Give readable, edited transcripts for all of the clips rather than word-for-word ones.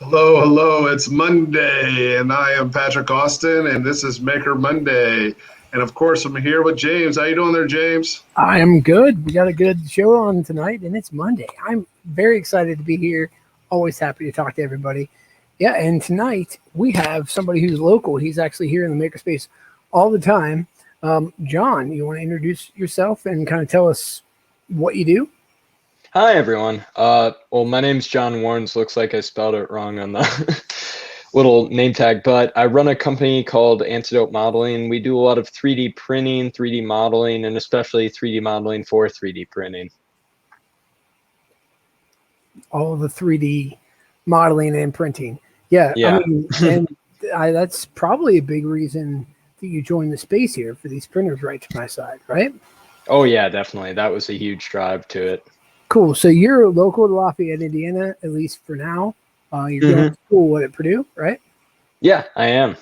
Hello, hello. It's Monday, and I am Patrick Austin, and this is Maker Monday. And of course, I'm here with James. How you doing there, James? I am good. We got a good show on tonight, and it's Monday. I'm very excited to be here. Always happy to talk to everybody. Yeah, and tonight we have somebody who's local. He's actually here in the Makerspace all the time. John, you want to introduce yourself and kind of tell us what you do? Hi, everyone. Well, my name's John Warnes. Looks like I spelled it wrong on the little name tag, but I run a company called Antidote Modeling. We do a lot of 3D printing, 3D modeling, and especially 3D modeling for 3D printing. All the 3D modeling and printing. Yeah. Yeah. I mean, and that's probably a big reason that you joined the space here for these printers right to my side, right? Oh, yeah, definitely. That was a huge drive to it. Cool. So you're local to Lafayette, Indiana, at least for now. You're going to school at Purdue, right? Yeah, I am.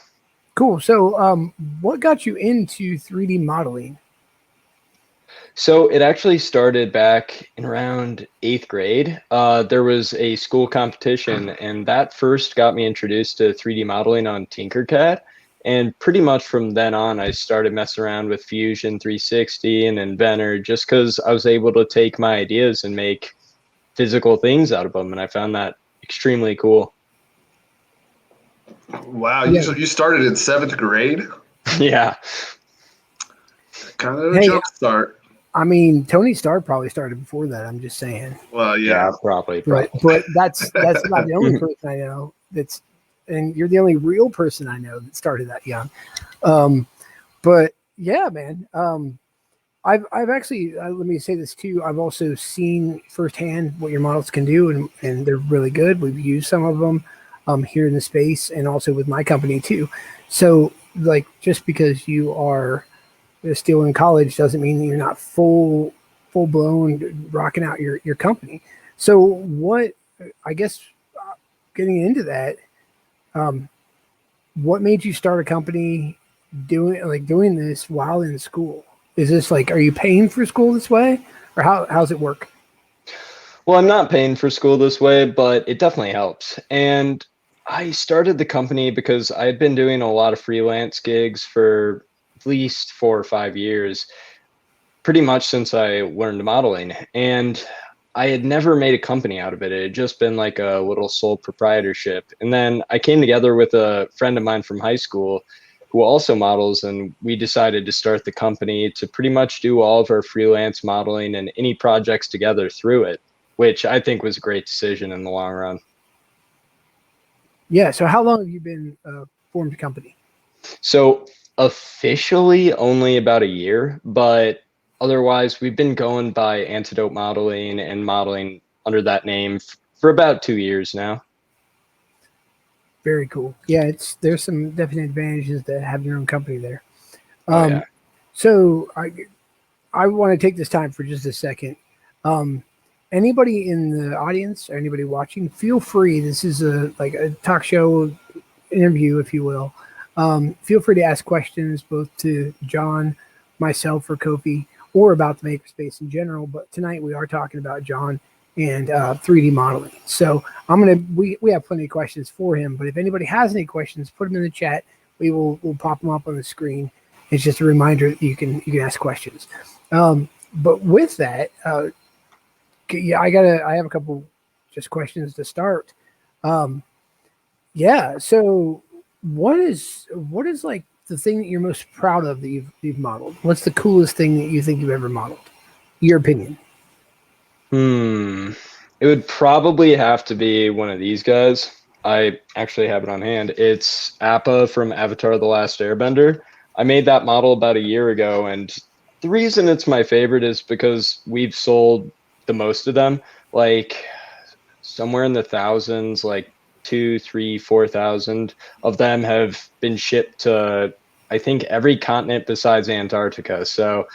Cool. So what got you into 3D modeling? So it actually started back in around 8th grade. There was a school competition, and that first got me introduced to 3D modeling on Tinkercad. And pretty much from then on, I started messing around with Fusion 360 and Inventor just because I was able to take my ideas and make physical things out of them. And I found that extremely cool. Wow, you started in 7th grade? Yeah. Kind of a jump start. I mean, Tony Stark probably started before that. I'm just saying. Well, yeah, probably. But that's not the only person I know that's. And you're the only real person I know that started that young. But yeah, man, I've actually, let me say this too. I've also seen firsthand what your models can do, and they're really good. We've used some of them here in the space and also with my company too. So like, just because you are still in college doesn't mean that you're not full blown rocking out your company. So what, I guess, getting into that, what made you start a company doing this while in school? Is this like, are you paying for school this way, or how's it work? Well, I'm not paying for school this way, but it definitely helps. And I started the company because I had been doing a lot of freelance gigs for at least 4 or 5 years, pretty much since I learned modeling. And I had never made a company out of it. It had just been like a little sole proprietorship. And then I came together with a friend of mine from high school who also models, and we decided to start the company to pretty much do all of our freelance modeling and any projects together through it, which I think was a great decision in the long run. Yeah. So how long have you been formed a company? So officially only about a year, but otherwise, we've been going by Antidote Modeling and modeling under that name for about 2 years now. Very cool. Yeah, there's some definite advantages to having your own company there. Yeah. So I want to take this time for just a second. Anybody in the audience or anybody watching, feel free. This is a talk show interview, if you will. Feel free to ask questions both to John, myself, or Kofi, or about the Makerspace in general. But tonight we are talking about John and 3D modeling. So we have plenty of questions for him. But if anybody has any questions, put them in the chat. We'll pop them up on the screen. It's just a reminder that you can ask questions. But with that, yeah, I have a couple just questions to start. Yeah. So what is like the thing that you're most proud of that you've modeled? What's the coolest thing that you think you've ever modeled? Your opinion. It would probably have to be one of these guys. I actually have it on hand. It's Appa from Avatar: The Last Airbender. I made that model about a year ago, and the reason it's my favorite is because we've sold the most of them, like somewhere in the thousands, like 2, 3, 4,000 of them have been shipped to, I think, every continent besides Antarctica. So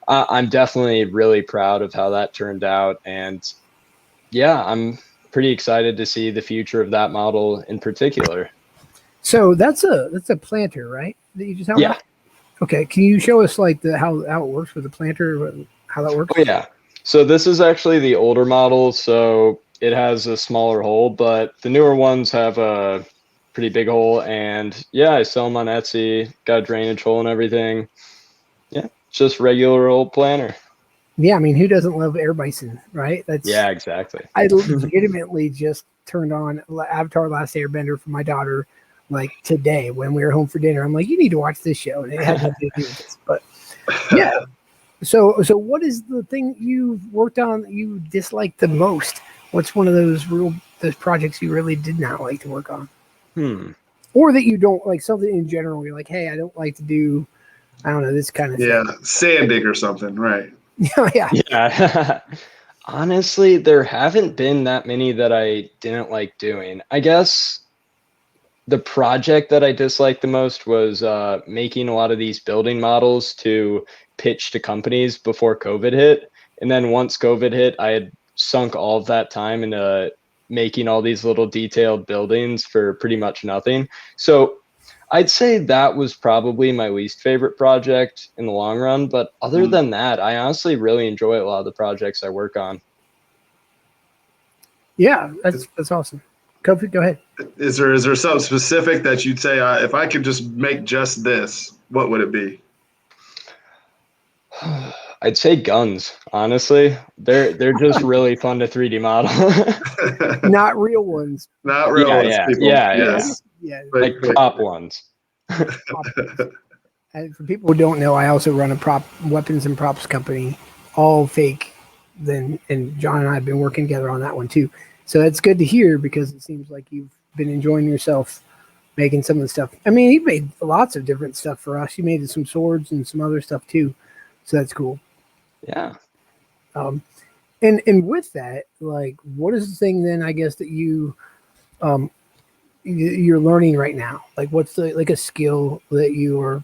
I'm definitely really proud of how that turned out. And yeah, I'm pretty excited to see the future of that model in particular. So that's a planter, right? That you just have? Yeah. Okay. Can you show us like how it works with the planter, how that works? Oh, yeah. So this is actually the older model. So it has a smaller hole, but the newer ones have a pretty big hole. And yeah, I sell them on Etsy, got a drainage hole and everything. Yeah, it's just regular old planter. Yeah, I mean, who doesn't love air bison, right? Yeah, exactly. I legitimately just turned on Avatar: Last Airbender for my daughter like today when we were home for dinner. I'm like, you need to watch this show, and it had nothing to do with this. But yeah, so what is the thing you've worked on that you dislike the most? What's one of those projects you really did not like to work on, or that you don't like, something in general? You're like, hey, I don't like to do, I don't know, this kind of Yeah, thing. sanding or something, right? Yeah. Honestly, there haven't been that many that I didn't like doing. I guess the project that I disliked the most was making a lot of these building models to pitch to companies before COVID hit. And then once COVID hit, I had sunk all of that time into making all these little detailed buildings for pretty much nothing. So I'd say that was probably my least favorite project in the long run. But other than that, I honestly really enjoy a lot of the projects I work on. Yeah, that's awesome. Kofi, go ahead. Is there something specific that you'd say, if I could just make just this, what would it be? I'd say guns. Honestly, they're just really fun to 3D model. Not real ones. Not real ones, people. Yes. Yeah. Like prop ones. And for people who don't know, I also run a weapons and props company, all fake. And John and I have been working together on that one too. So it's good to hear, because it seems like you've been enjoying yourself making some of the stuff. I mean, you made lots of different stuff for us. You made some swords and some other stuff too. So that's cool. Yeah. And with that, like, what is the thing then, I guess, that you're learning right now? Like, what's a skill that you are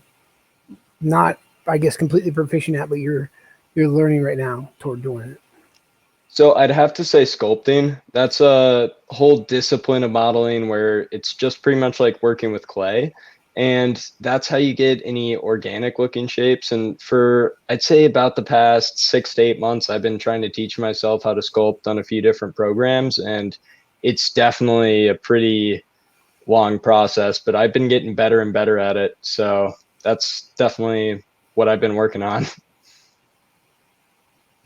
not, I guess, completely proficient at, but you're learning right now toward doing it? So I'd have to say sculpting. That's a whole discipline of modeling where it's just pretty much like working with clay. And that's how you get any organic looking shapes. And for, I'd say, about the past 6 to 8 months, I've been trying to teach myself how to sculpt on a few different programs. And it's definitely a pretty long process, but I've been getting better and better at it. So that's definitely what I've been working on.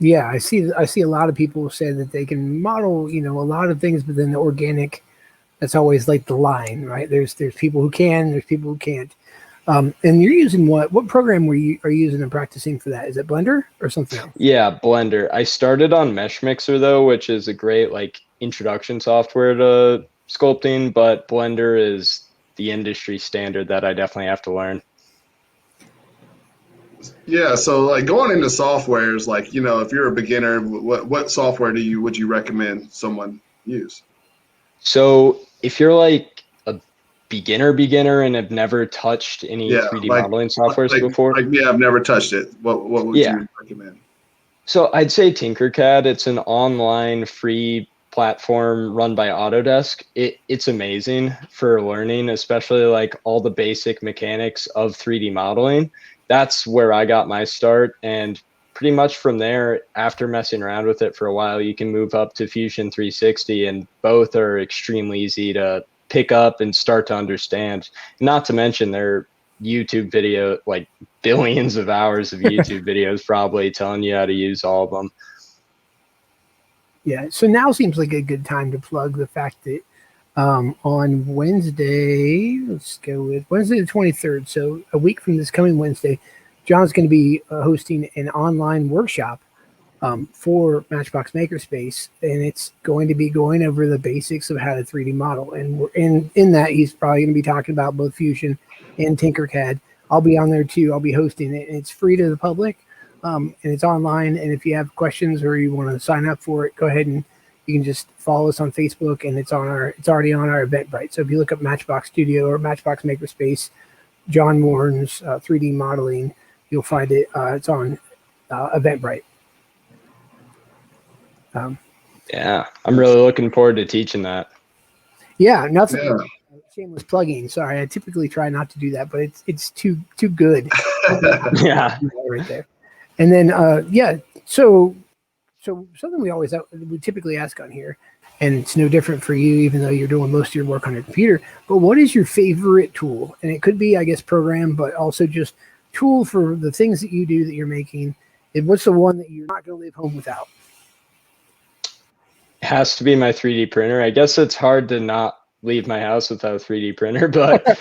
Yeah, I see a lot of people say that they can model, a lot of things, but then the organic, that's always like the line, right? There's people who can, there's people who can't. And you're using what program are you using and practicing for that? Is it Blender or something else? Yeah, Blender. I started on Mesh Mixer though, which is a great introduction software to sculpting, but Blender is the industry standard that I definitely have to learn. Yeah, so going into softwares, if you're a beginner, what software would you recommend someone use? So if you're a beginner and have never touched any 3D modeling softwares before, I've never touched it. What would you recommend? So I'd say Tinkercad. It's an online free platform run by Autodesk. It's amazing for learning, especially all the basic mechanics of 3D modeling. That's where I got my start, and pretty much from there, after messing around with it for a while, you can move up to Fusion 360, and both are extremely easy to pick up and start to understand. Not to mention their YouTube video, billions of hours of YouTube videos probably telling you how to use all of them. Yeah, so now seems like a good time to plug the fact that on Wednesday, let's go with Wednesday the 23rd, so a week from this coming Wednesday, John's going to be hosting an online workshop for MatchBOX Makerspace, and it's going to be going over the basics of how to 3D model. And in that, he's probably going to be talking about both Fusion and Tinkercad. I'll be on there too. I'll be hosting it. It's free to the public, and it's online. And if you have questions or you want to sign up for it, go ahead and you can just follow us on Facebook, and it's already on our Eventbrite. So if you look up MatchBOX Studio or MatchBOX Makerspace, John Warren's 3D modeling, you'll find it. It's on Eventbrite. Yeah, I'm really looking forward to teaching that. Yeah, nothing. Yeah. Shameless plugging. Sorry, I typically try not to do that, but it's too good. Yeah, right there. And then So something we typically ask on here and it's no different for you, even though you're doing most of your work on your computer. But what is your favorite tool? And it could be, I guess, program, but also just tool for the things that you do that you're making. And what's the one that you're not going to leave home without? It has to be my 3D printer. I guess it's hard to not leave my house without a 3D printer, but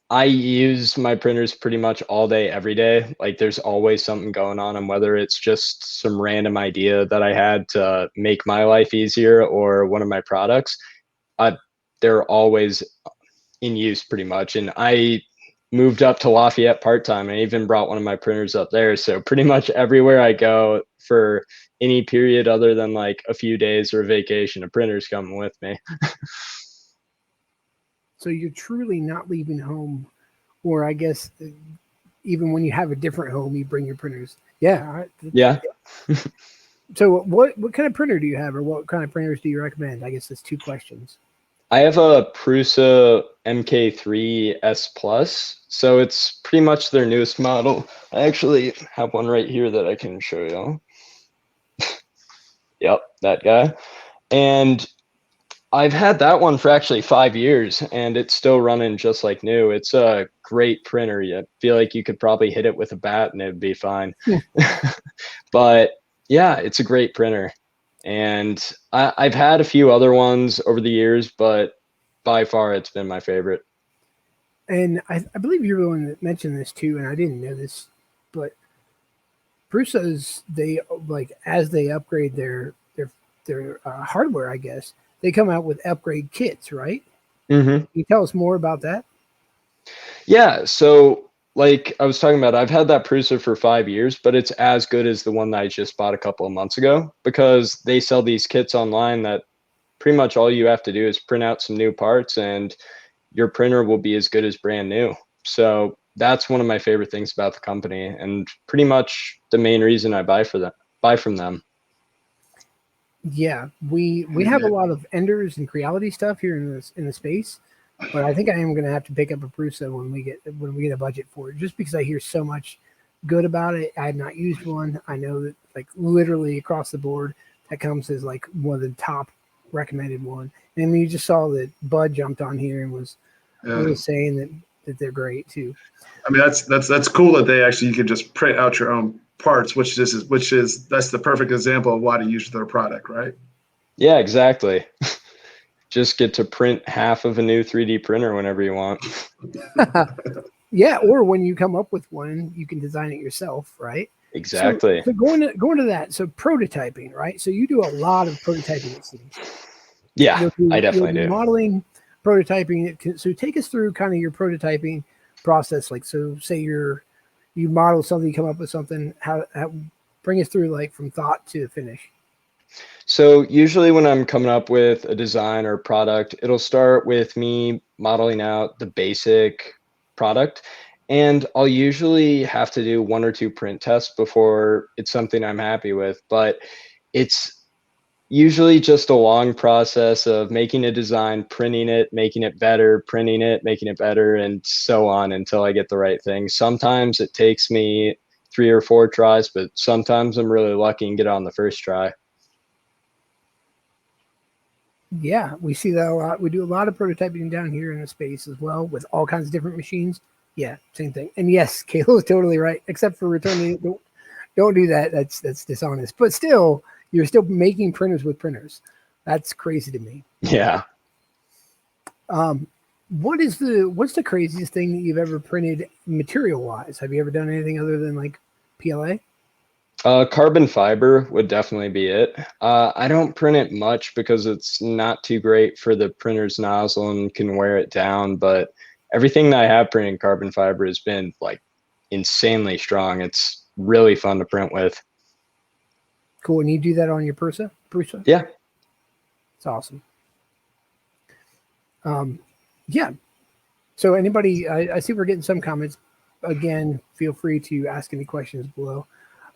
I use my printers pretty much all day, every day. Like there's always something going on, and whether it's just some random idea that I had to make my life easier or one of my products, they're always in use pretty much. And I moved up to Lafayette part-time. I even brought one of my printers up there. So pretty much everywhere I go for any period other than like a few days or a vacation, a printer's coming with me. So you're truly not leaving home, or I guess even when you have a different home, you bring your printers. Yeah. Yeah. So what kind of printer do you have, or what kind of printers do you recommend? I guess that's two questions. I have a Prusa MK3 S Plus, so it's pretty much their newest model. I actually have one right here that I can show you. Yep, that guy. And I've had that one for actually 5 years, and it's still running just like new. It's a great printer. I feel like you could probably hit it with a bat and it'd be fine. But yeah, it's a great printer. And I've had a few other ones over the years, but by far it's been my favorite. And I believe you're the one that mentioned this too, and I didn't know this, but Prusa's, they like, as they upgrade their hardware, I guess, they come out with upgrade kits, right? Mm-hmm. Can you tell us more about that? Yeah, so like I was talking about, I've had that Prusa for 5 years, but it's as good as the one that I just bought a couple of months ago, because they sell these kits online that pretty much all you have to do is print out some new parts and your printer will be as good as brand new. So that's one of my favorite things about the company, and pretty much the main reason I buy from them. Yeah, we have a lot of Enders and Creality stuff here in the space, but I think I am going to have to pick up a Prusa when we get a budget for it, just because I hear so much good about it. I have not used one. I know that like literally across the board that comes as like one of the top recommended one. And you just saw that Bud jumped on here and was saying that they're great too. I mean, that's cool that they actually, you can just print out your own parts, that's the perfect example of why to use their product, right? Yeah, exactly. Just get to print half of a new 3D printer whenever you want. Yeah, or when you come up with one, you can design it yourself, right? Exactly. So going to that, so prototyping, right? So you do a lot of prototyping, it seems. Yeah, I definitely do. Modeling, prototyping. So take us through kind of your prototyping process. Like, so say you model something, you come up with something, how bring us through like from thought to finish. So usually when I'm coming up with a design or product, it'll start with me modeling out the basic product. And I'll usually have to do 1 or 2 print tests before it's something I'm happy with. But it's usually just a long process of making a design, printing it, making it better, printing it, making it better, and so on until I get the right thing. Sometimes it takes me 3 or 4 tries, but sometimes I'm really lucky and get it on the first try. Yeah, we see that a lot. We do a lot of prototyping down here in the space as well with all kinds of different machines. Yeah, same thing. And yes, Kayla is totally right, except for returning it. Don't do that. That's dishonest. But still, you're still making printers with printers. That's crazy to me. Yeah. What's the craziest thing that you've ever printed material wise? Have you ever done anything other than like PLA? Carbon fiber would definitely be it. I don't print it much because it's not too great for the printer's nozzle and can wear it down, but everything that I have printed in carbon fiber has been like insanely strong. It's really fun to print with. Cool. And you do that on your Prusa? Yeah. It's awesome. Yeah. So anybody, I see we're getting some comments. Again, feel free to ask any questions below.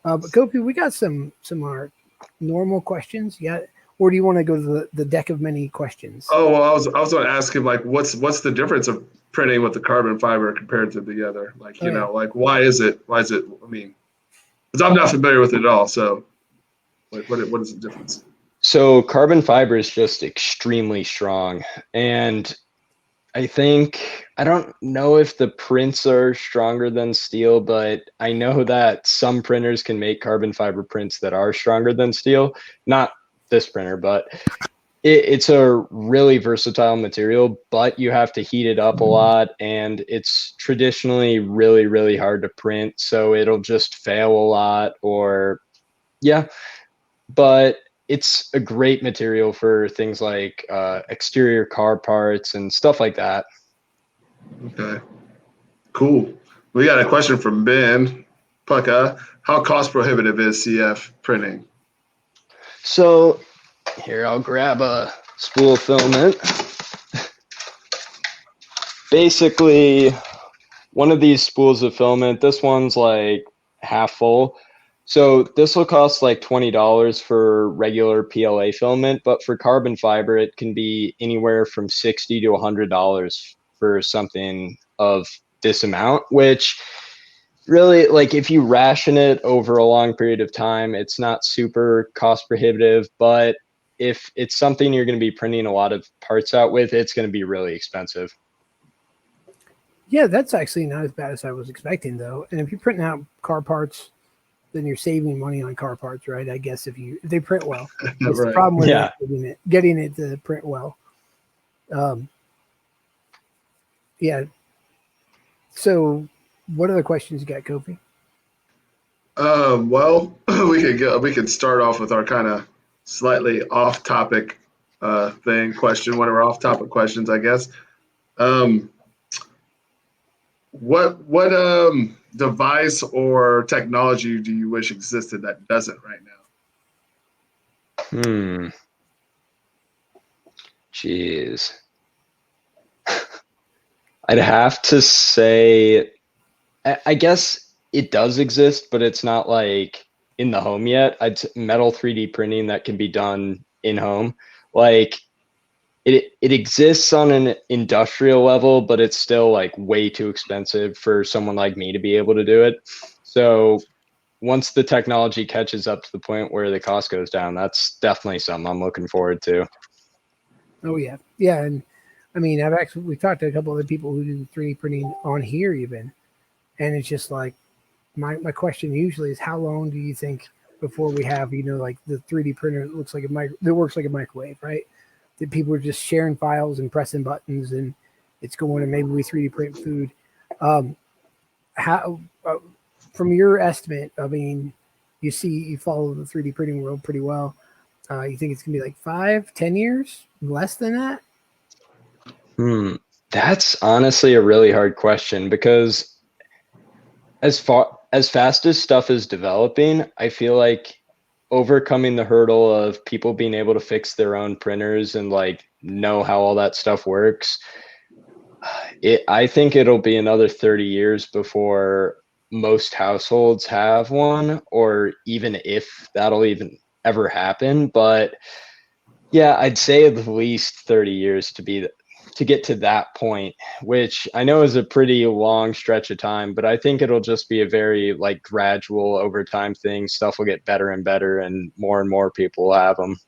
But Gopi, we got some our normal questions. Yeah. Or do you want to go to the deck of many questions? Oh, well, I was going to ask him, like, what's the difference of printing with the carbon fiber compared to the other? Like, you know, like, why is it, I mean, because I'm not familiar with it at all. So, like, what is the difference? So carbon fiber is just extremely strong. And I don't know if the prints are stronger than steel, but I know that some printers can make carbon fiber prints that are stronger than steel. Not this printer, but it's a really versatile material, but you have to heat it up a lot, and it's traditionally really, really hard to print. So it'll just fail a lot, or yeah, but it's a great material for things like exterior car parts and stuff like that. Okay, cool. We got a question from Ben Pucka. How cost prohibitive is CF printing? So here, I'll grab a spool of filament. Basically, one of these spools of filament, this one's like half full. So this will cost like $20 for regular PLA filament, but for carbon fiber, it can be anywhere from $60 to $100 for something of this amount, which really, like, if you ration it over a long period of time, it's not super cost prohibitive, but if it's something you're going to be printing a lot of parts out with, it's going to be really expensive. Yeah, that's actually not as bad as I was expecting, though. And if you're printing out car parts, then you're saving money on car parts, right? I guess if they print well. That's Right. the problem with Yeah. getting it to print well. Yeah. So, what other questions you got, Kofi? Well, we could start off with our kind of slightly off-topic question, one of our off-topic questions, I guess. What device or technology do you wish existed that doesn't right now? Jeez. I'd have to say, I guess it does exist, but it's not like in the home yet. Metal 3D printing that can be done in home. Like it exists on an industrial level, but it's still like way too expensive for someone like me to be able to do it. So once the technology catches up to the point where the cost goes down, that's definitely something I'm looking forward to. Oh yeah, yeah, and I mean, we talked to a couple of the people who do 3D printing on here even, and it's just like my question usually is, how long do you think before we have like the 3D printer that looks like that works like a microwave, right? That people are just sharing files and pressing buttons and it's going, and maybe we 3D print food. How from your estimate, I mean, you follow the 3D printing world pretty well. You think it's gonna be like 5-10 years, less than that? That's honestly a really hard question, because as fast as stuff is developing, I feel like overcoming the hurdle of people being able to fix their own printers and like know how all that stuff works, I think it'll be another 30 years before most households have one, or even if that'll even ever happen. But yeah, I'd say at least 30 years to get to that point, which I know is a pretty long stretch of time, but I think it'll just be a very like gradual over time thing. Stuff will get better and better, and more people will have them.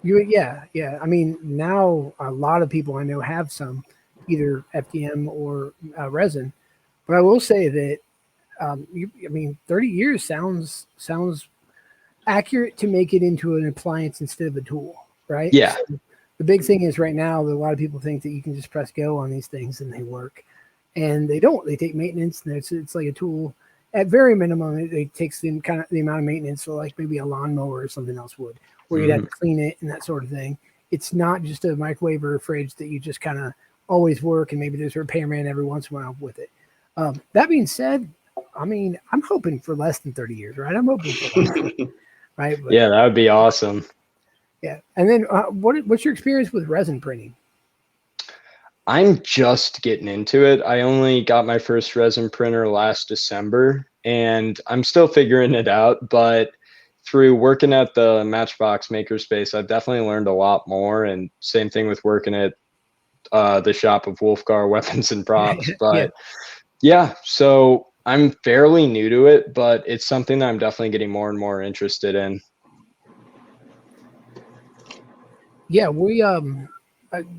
Yeah. I mean, now a lot of people I know have some, either FDM or resin. But I will say that, 30 years sounds accurate to make it into an appliance instead of a tool, right? Yeah. So the big thing is right now that a lot of people think that you can just press go on these things and they work, and they don't. They take maintenance, and it's like a tool. At very minimum, it takes the amount of maintenance, so like maybe a lawnmower or something else would, where you'd have to clean it and that sort of thing. It's not just a microwave or a fridge that you just kind of always work, and maybe there's a repairman every once in a while with it. That being said, I mean, I'm hoping for less than 30 years, right? I'm hoping for less, right? But, yeah, that would be awesome. Yeah. And then what's your experience with resin printing? I'm just getting into it. I only got my first resin printer last December, and I'm still figuring it out. But through working at the MatchBOX Makerspace, I've definitely learned a lot more. And same thing with working at the shop of Wolfgar Weapons and Props. But yeah, so I'm fairly new to it, but it's something that I'm definitely getting more and more interested in. Yeah, we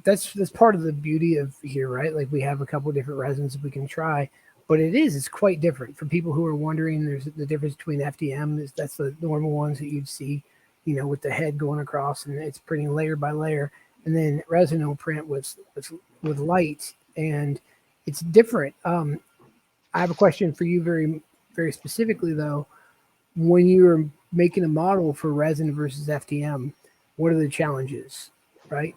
that's part of the beauty of here, right? Like we have a couple different resins that we can try, but it's quite different. For people who are wondering, there's the difference between FDM that's the normal ones that you'd see, with the head going across and it's printing layer by layer, and then resin will print with light, and it's different. I have a question for you, very very specifically though. When you're making a model for resin versus FDM, what are the challenges, right?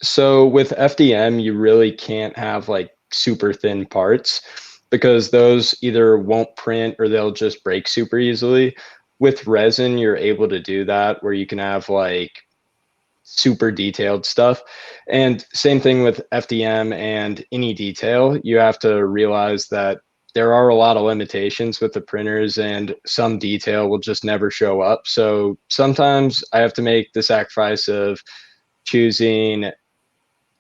So with FDM, you really can't have like super thin parts because those either won't print or they'll just break super easily. With resin, you're able to do that where you can have like super detailed stuff. And same thing with FDM and any detail, you have to realize that there are a lot of limitations with the printers and some detail will just never show up. So sometimes I have to make the sacrifice of choosing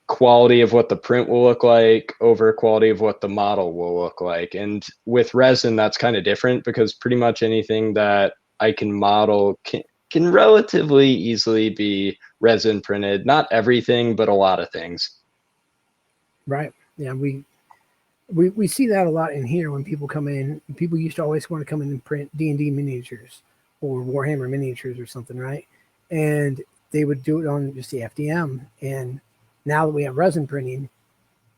quality of what the print will look like over quality of what the model will look like. And with resin, that's kind of different because pretty much anything that I can model can relatively easily be resin printed. Not everything, but a lot of things. Right. Yeah, we see that a lot in here when people come in. People used to always want to come in and print D&D miniatures or Warhammer miniatures or something, right? And they would do it on just the FDM. And now that we have resin printing,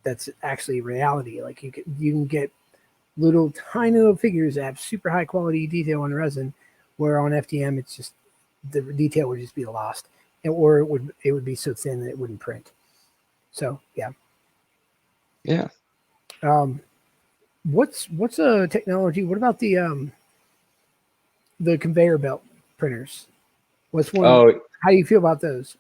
that's actually reality. Like you can get little tiny little figures that have super high quality detail on resin, where on FDM it's just the detail would just be lost, or it would be so thin that it wouldn't print. So yeah. What's a technology? What about the conveyor belt printers? What's one? Oh, How do you feel about those?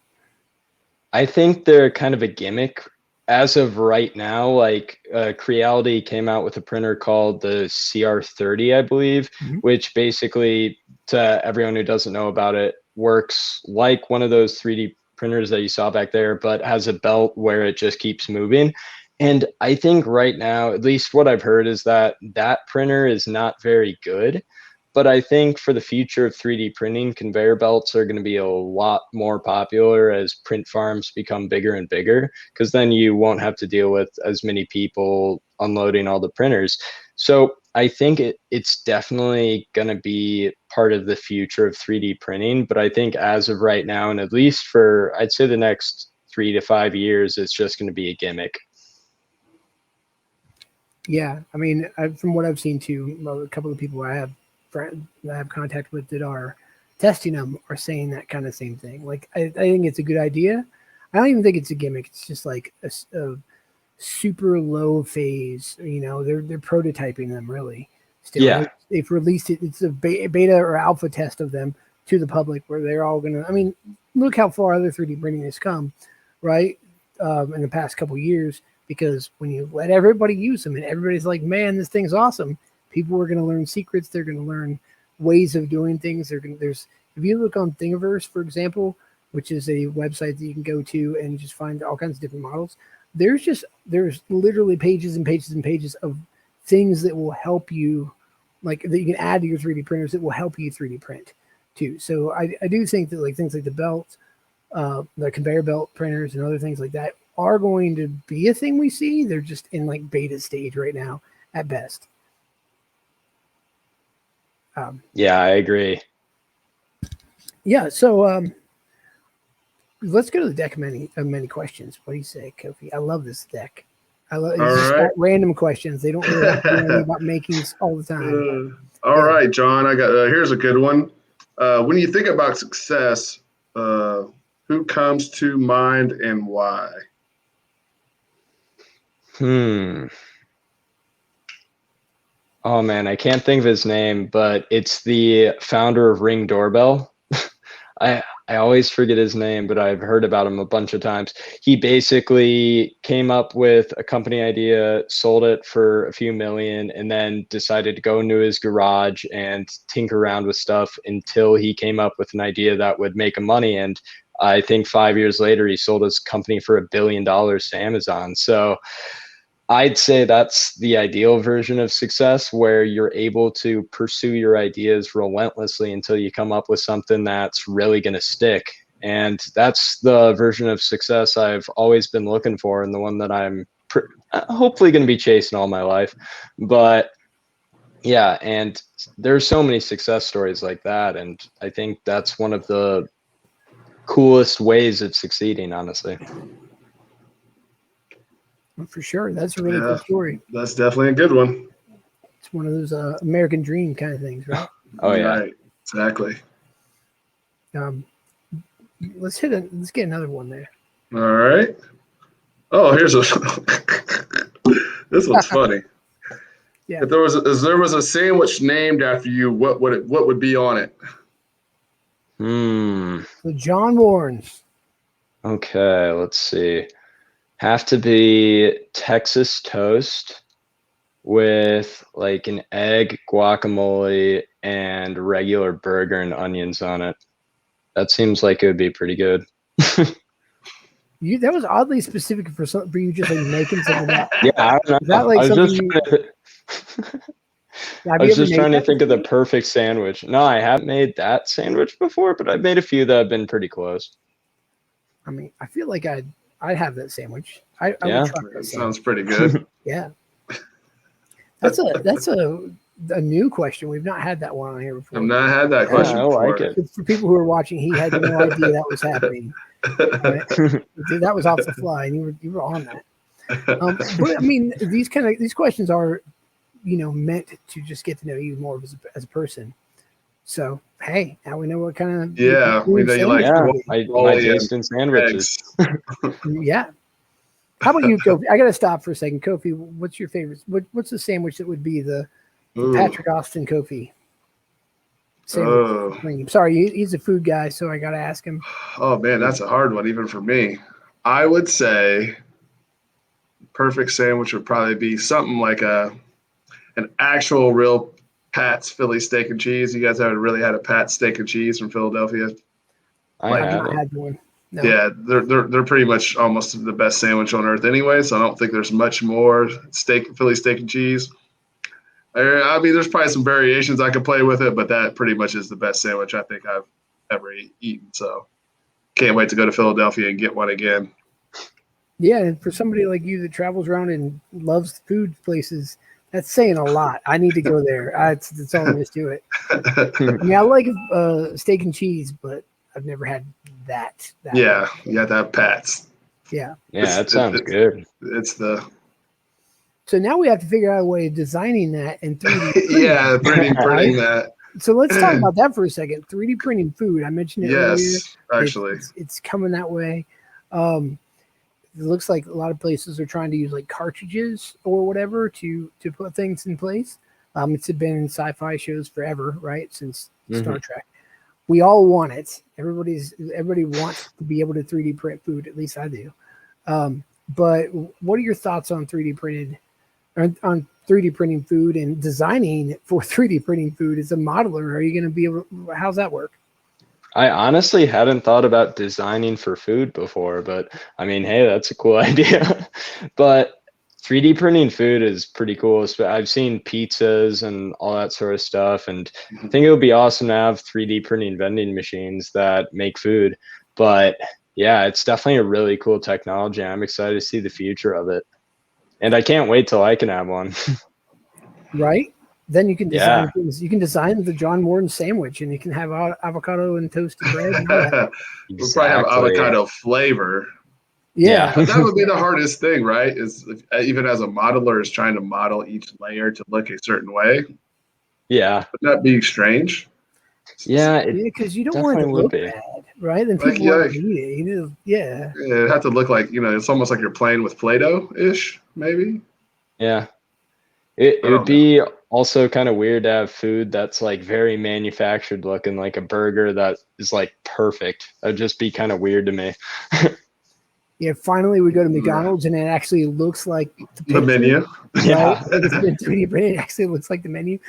I think they're kind of a gimmick. As of right now, like Creality came out with a printer called the CR30, I believe, which basically, to everyone who doesn't know about it, works like one of those 3D printers that you saw back there, but has a belt where it just keeps moving. And I think right now, at least what I've heard is that that printer is not very good. But I think for the future of 3D printing, conveyor belts are going to be a lot more popular as print farms become bigger and bigger, because then you won't have to deal with as many people unloading all the printers. So I think it's definitely going to be part of the future of 3D printing. But I think as of right now, and at least for, I'd say the next 3 to 5 years, it's just going to be a gimmick. Yeah, I mean, from what I've seen too, a couple of people I have contact with that are testing them are saying that kind of same thing. Like, I think it's a good idea. I don't even think it's a gimmick. It's just like a super low phase. They're prototyping them really. Still, Yeah. they've released it. It's a beta or alpha test of them to the public where they're all gonna. I mean, look how far other 3D printing has come, right? In the past couple of years, because when you let everybody use them and everybody's like, man, this thing's awesome. People are going to learn secrets. They're going to learn ways of doing things. If you look on Thingiverse, for example, which is a website that you can go to and just find all kinds of different models. There's literally pages and pages and pages of things that will help you, like that you can add to your 3D printers that will help you 3D print too. So I do think that like things like the belts, the conveyor belt printers and other things like that are going to be a thing we see. They're just in like beta stage right now at best. Yeah, I agree. Yeah, so let's go to the deck of many questions. What do you say, Kofi? I love this deck. It's just got random questions. They don't really have to know about makings all the time. All right, John. I got here's a good one. When you think about success, who comes to mind and why? Oh man, I can't think of his name, but it's the founder of Ring Doorbell. I always forget his name, but I've heard about him a bunch of times. He basically came up with a company idea, sold it for a few million, and then decided to go into his garage and tinker around with stuff until he came up with an idea that would make him money. And I think 5 years later, he sold his company for $1 billion to Amazon. So I'd say that's the ideal version of success, where you're able to pursue your ideas relentlessly until you come up with something that's really going to stick. And that's the version of success I've always been looking for, and the one that I'm hopefully going to be chasing all my life. But yeah, and there's so many success stories like that. And I think that's one of the coolest ways of succeeding, honestly. For sure. That's a really cool story. That's definitely a good one. It's one of those American dream kind of things, right? Oh, yeah. Right. Exactly. Let's get another one there. All right. Oh, here's a this one's funny. Yeah. If there was a sandwich named after you, what would be on it? The John Warrens. Okay, let's see. Have to be Texas toast with like an egg, guacamole, and regular burger and onions on it. That seems like it would be pretty good. That was oddly specific for you just like making something up. Yeah, I don't know. Is that like I was just trying to think of the perfect sandwich. No, I haven't made that sandwich before, but I've made a few that have been pretty close. I mean, I feel like I'd have that sandwich. I would Yeah, try that sounds pretty good. Yeah. That's a new question. We've not had that one on here before. I've not had that question I before. like it. For people who are watching, he had no idea that was happening. Right? That was off the fly, and you were on that. But I mean, these questions are, meant to just get to know you more as a person. So hey, now we know what kind of we know you like my taste in sandwiches. Yeah. How about you, Kofi? I got to stop for a second. Kofi, what's your favorite? What's the sandwich that would be the Patrick Austin Kofi sandwich? Sorry, he's a food guy, so I got to ask him. Oh, man, that's a hard one, even for me. I would say perfect sandwich would probably be something like an actual real Pat's Philly steak and cheese. You guys haven't really had a Pat's steak and cheese from Philadelphia? I have haven't. not had one. No. Yeah, they're pretty much almost the best sandwich on earth anyway, so I don't think there's much more Philly steak and cheese. I mean, there's probably some variations I could play with it, but that pretty much is the best sandwich I think I've ever eaten. So can't wait to go to Philadelphia and get one again. Yeah, and for somebody like you that travels around and loves food places, that's saying a lot. I need to go there. That's all there is to it. I mean, I like steak and cheese, but I've never had that. Yeah, you have to have Pat's. Yeah. Yeah, that sounds good. So now we have to figure out a way of designing that and 3D printing. Yeah, 3D printing that. So let's talk about that for a second. 3D printing food. I mentioned it earlier. Yes, actually. It's coming that way. It looks like a lot of places are trying to use like cartridges or whatever to put things in place. It's been in sci-fi shows forever, right? Since Star Trek. We all want it. Everybody wants to be able to 3D print food. At least I do. But what are your thoughts on 3D printing food and designing for 3D printing food as a modeler? Are you going to be able? How's that work? I honestly hadn't thought about designing for food before, but I mean, hey, that's a cool idea. But 3D printing food is pretty cool. I've seen pizzas and all that sort of stuff, and I think it would be awesome to have 3D printing vending machines that make food. But yeah, it's definitely a really cool technology. I'm excited to see the future of it, and I can't wait till I can have one. Right? Then you can design things. You can design the John Warren sandwich, and you can have avocado and toasted bread. We'll probably have avocado flavor. Yeah. That would be the hardest thing, right? Is even as a modeler is trying to model each layer to look a certain way. Yeah. Would that be strange? Yeah, because you don't want it to look bad, right? Then people won't eat it. Yeah. It'd have to look like, it's almost like you're playing with Play-Doh-ish, maybe. Yeah. It would be also kind of weird to have food that's like very manufactured looking, like a burger that is like perfect. That would just be kind of weird to me. Yeah, finally we go to McDonald's and it actually looks like the menu. Right? Yeah. It's been 3D printed. It actually looks like the menu.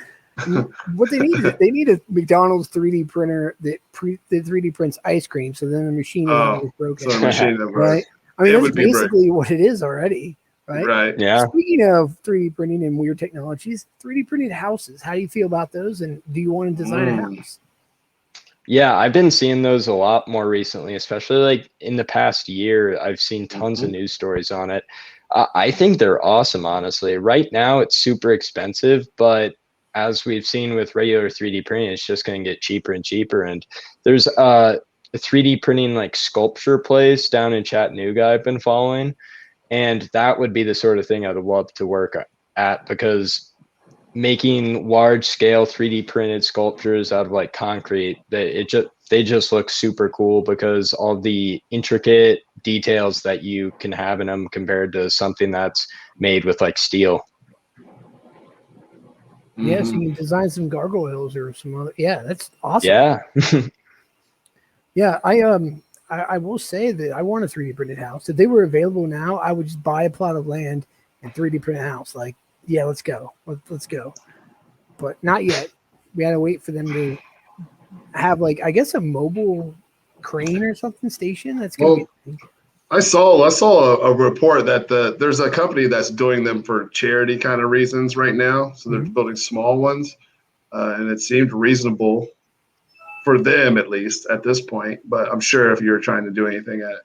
What they need a McDonald's 3D printer that 3D prints ice cream. So then the machine is broken. So the machine right? I mean, that's basically what it is already. right? Right. Yeah. Speaking of 3D printing and weird technologies, 3D printed houses. How do you feel about those? And do you want to design a house? Yeah, I've been seeing those a lot more recently, especially like in the past year. I've seen tons of news stories on it. I think they're awesome, honestly. Right now, it's super expensive, but as we've seen with regular 3D printing, it's just going to get cheaper and cheaper. And there's a 3D printing like sculpture place down in Chattanooga I've been following, and that would be the sort of thing I'd love to work at, because making large scale 3D printed sculptures out of like concrete, they just look super cool because all the intricate details that you can have in them compared to something that's made with like steel. Yes, you can design some gargoyles or some other. Yeah, that's awesome. Yeah. Yeah, I will say that I want a 3D printed house. If they were available now, I would just buy a plot of land and 3D print a house. Like, yeah, let's go. Let's go. But not yet. We had to wait for them to have like, I guess, a mobile crane or something station. That's gonna be. I saw a report that there's a company that's doing them for charity kind of reasons right now. So they're building small ones, and it seemed reasonable for them, at least at this point. But I'm sure if you're trying to do anything at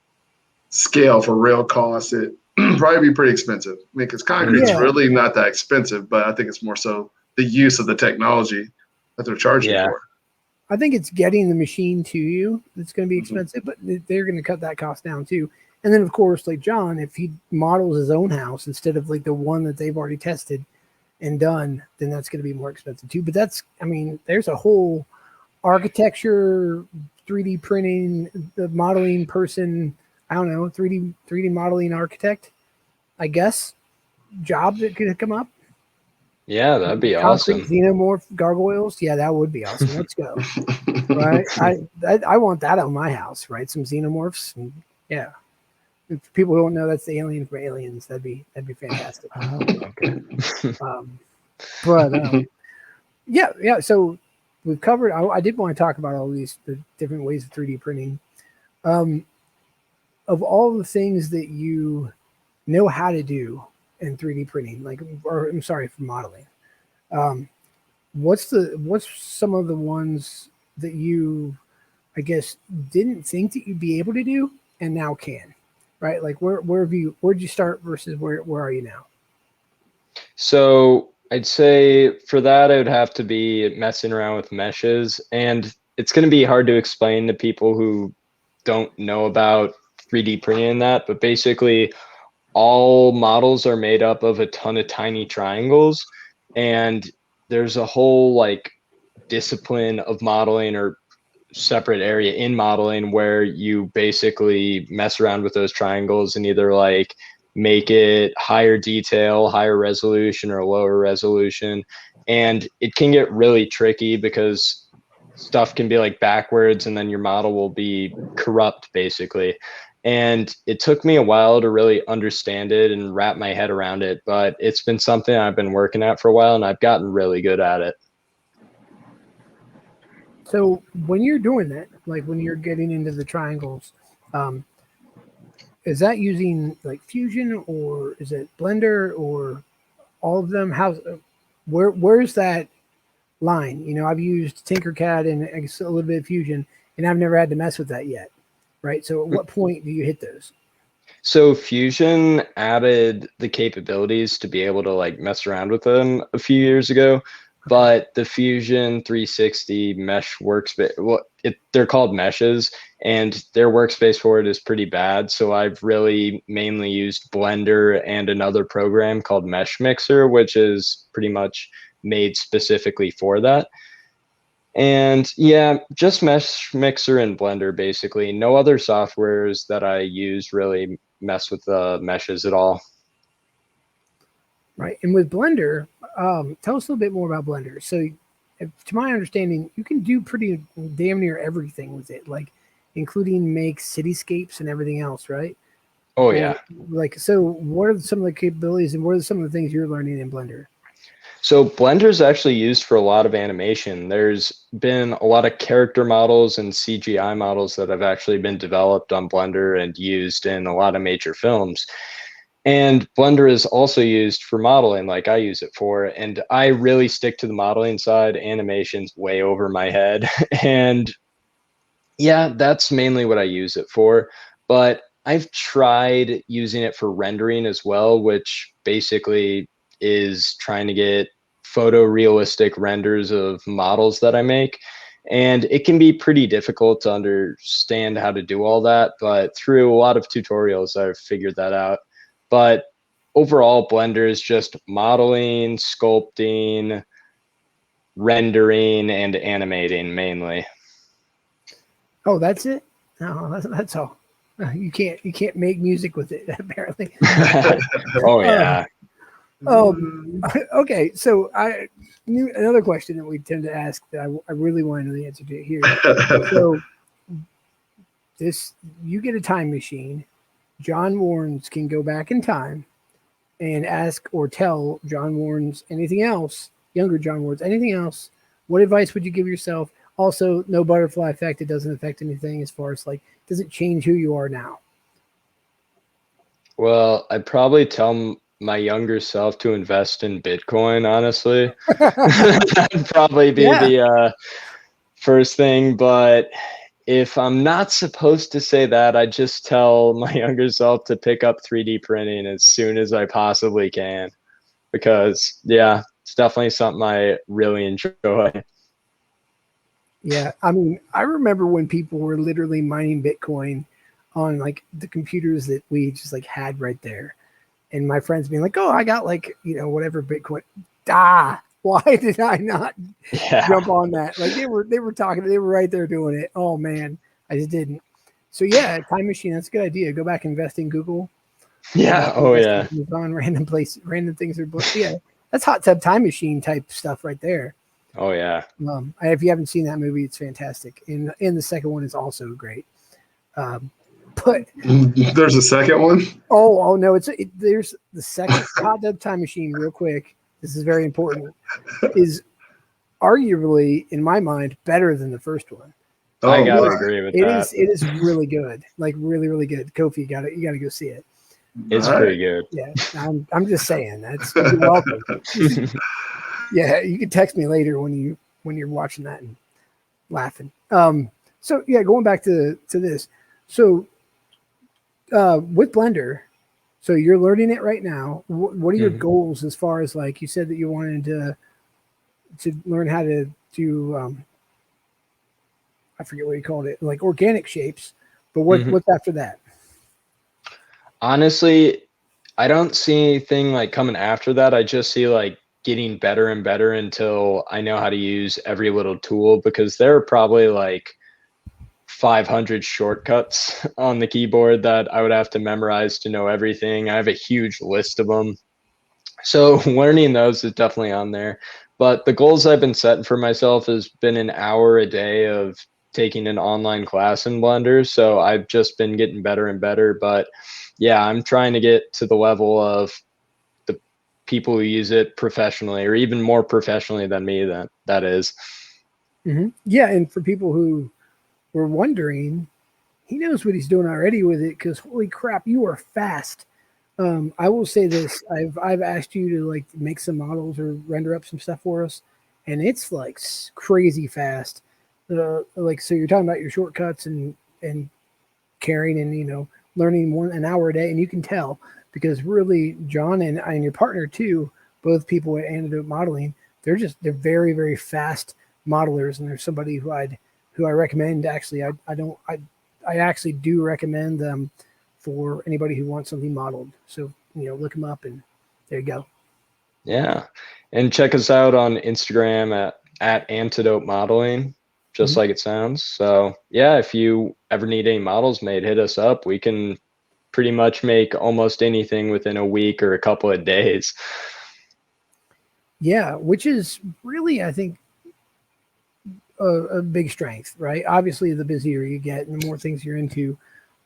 scale for real costs, it probably be pretty expensive. I mean, because concrete's really not that expensive, but I think it's more so the use of the technology that they're charging for. I think it's getting the machine to you that's going to be expensive, but they're going to cut that cost down too. And then, of course, like John, if he models his own house instead of like the one that they've already tested and done, then that's going to be more expensive too. But that's, I mean, there's a whole architecture, 3D printing, the modeling person, I don't know, 3D modeling architect, I guess, job that could come up. Yeah, that'd be awesome. Xenomorph gargoyles. Yeah, that would be awesome. Let's go. Right. I want that on my house, right? Some xenomorphs. And, yeah. If people don't know that's the alien from Aliens, that'd be fantastic. Okay. Yeah. So we've covered. I did want to talk about all the different ways of 3D printing. Of all the things that you know how to do in 3D printing, for modeling, what's some of the ones that you, I guess, didn't think that you'd be able to do and now can, right? Like where'd you start versus where are you now? So I'd say for that, I would have to be messing around with meshes, and it's going to be hard to explain to people who don't know about 3D printing and that, but basically all models are made up of a ton of tiny triangles, and there's a whole like discipline of modeling or separate area in modeling where you basically mess around with those triangles and either like make it higher detail, higher resolution, or lower resolution. And it can get really tricky because stuff can be like backwards and then your model will be corrupt basically. And it took me a while to really understand it and wrap my head around it, but it's been something I've been working at for a while and I've gotten really good at it. So when you're doing that, like when you're getting into the triangles, is that using like Fusion or is it Blender or all of them? Where's that line? You know, I've used Tinkercad and I guess a little bit of Fusion, and I've never had to mess with that yet, right? So at what point do you hit those? So Fusion added the capabilities to be able to like mess around with them a few years ago, but the Fusion 360 mesh workspace, they're called meshes, and their workspace for it is pretty bad. So I've really mainly used Blender and another program called Mesh Mixer, which is pretty much made specifically for that. And yeah, just Mesh Mixer and Blender, basically. No other softwares that I use really mess with the meshes at all. Right. And with Blender, tell us a little bit more about Blender. So to my understanding, you can do pretty damn near everything with it, like including make cityscapes and everything else, right? Oh, yeah. Like, so what are some of the capabilities and what are some of the things you're learning in Blender? So Blender is actually used for a lot of animation. There's been a lot of character models and CGI models that have actually been developed on Blender and used in a lot of major films. And Blender is also used for modeling like I use it for. And I really stick to the modeling side. Animation's way over my head. And yeah, that's mainly what I use it for. But I've tried using it for rendering as well, which basically is trying to get photorealistic renders of models that I make. And it can be pretty difficult to understand how to do all that. But through a lot of tutorials, I've figured that out. But overall, Blender is just modeling, sculpting, rendering, and animating mainly. Oh, that's it? No, that's all. You can't make music with it, apparently. Oh yeah. Okay, so another question that we tend to ask that I really want to know the answer to here. So you get a time machine. John Warnes can go back in time and ask or tell John Warnes anything else, younger John Warnes, anything else. What advice would you give yourself? Also, no butterfly effect. It doesn't affect anything as far as like, doesn't change who you are now. Well, I'd probably tell my younger self to invest in Bitcoin, honestly. That'd probably be the first thing. But if I'm not supposed to say that, I just tell my younger self to pick up 3D printing as soon as I possibly can. Because, yeah, it's definitely something I really enjoy. Yeah, I mean, I remember when people were literally mining Bitcoin on like the computers that we just like had right there. And my friends being like, oh, I got like, whatever Bitcoin. Why did I not jump on that? Like they were talking, they were right there doing it. Oh man, I just didn't. So yeah, time machine, that's a good idea. Go back and invest in Google. Yeah. Oh yeah. On random things are yeah. That's hot tub time machine type stuff right there. Oh yeah. If you haven't seen that movie, it's fantastic. And the second one is also great. But there's a second one. Oh no! There's the second hot tub time machine. Real quick, this is very important. Is arguably, in my mind, better than the first one. I gotta agree with that. It is really good, like really, really good. Kofi, you gotta go see it. It's pretty good. Yeah, I'm just saying that's you're welcome. Yeah, you can text me later when you're watching that and laughing. So yeah, going back to this. So with Blender, so you're learning it right now. What are your goals as far as like you said that you wanted to learn how to do I forget what you called it, like organic shapes, but what's after that? Honestly, I don't see anything like coming after that. I just see like getting better and better until I know how to use every little tool, because there are probably like 500 shortcuts on the keyboard that I would have to memorize to know everything. I have a huge list of them. So learning those is definitely on there. But the goals I've been setting for myself has been an hour a day of taking an online class in Blender. So I've just been getting better and better. But yeah, I'm trying to get to the level of the people who use it professionally, or even more professionally than me, that is. Mm-hmm. Yeah, and for people who were wondering, he knows what he's doing already with it, because holy crap, you are fast. I will say this: I've asked you to like make some models or render up some stuff for us, and it's like crazy fast. Like, so you're talking about your shortcuts and carrying and learning an hour a day, and you can tell because really John and your partner too, both people at Antidote Modeling, they're very, very fast modelers, and there's somebody who I recommend. Actually, I actually do recommend them for anybody who wants something modeled. So look them up, and there you go. Yeah, and check us out on Instagram at Antidote Modeling, just like it sounds. So yeah, if you ever need any models made, hit us up. We can pretty much make almost anything within a week or a couple of days. Yeah, which is really, I think, a big strength, right? Obviously, the busier you get and the more things you're into,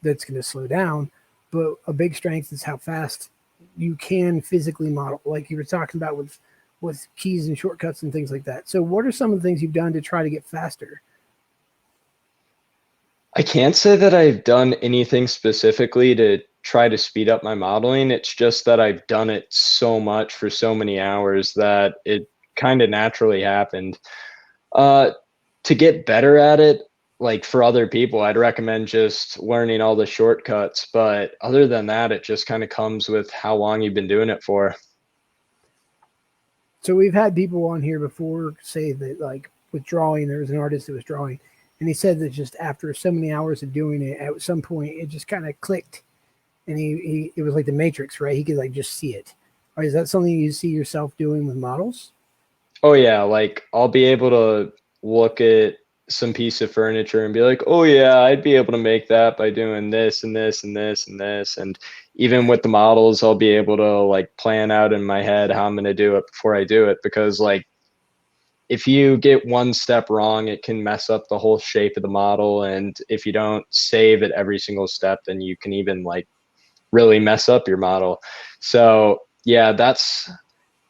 that's going to slow down. But a big strength is how fast you can physically model, like you were talking about with keys and shortcuts and things like that. So what are some of the things you've done to try to get faster? I can't say that I've done anything specifically to try to speed up my modeling. It's just that I've done it so much for so many hours that it kind of naturally happened. To get better at it, like for other people, I'd recommend just learning all the shortcuts. But other than that, it just kind of comes with how long you've been doing it for. So we've had people on here before say that, like with drawing, there was an artist that was drawing, and he said that just after so many hours of doing it, at some point it just kind of clicked, and he it was like the Matrix, right? He could like just see it. Or is that something you see yourself doing with models? Oh yeah, like I'll be able to look at some piece of furniture and be like, oh yeah, I'd be able to make that by doing this and this and this and this. And even with the models, I'll be able to like plan out in my head how I'm going to do it before I do it. Because like if you get one step wrong, it can mess up the whole shape of the model. And if you don't save at every single step, then you can even like really mess up your model. So yeah,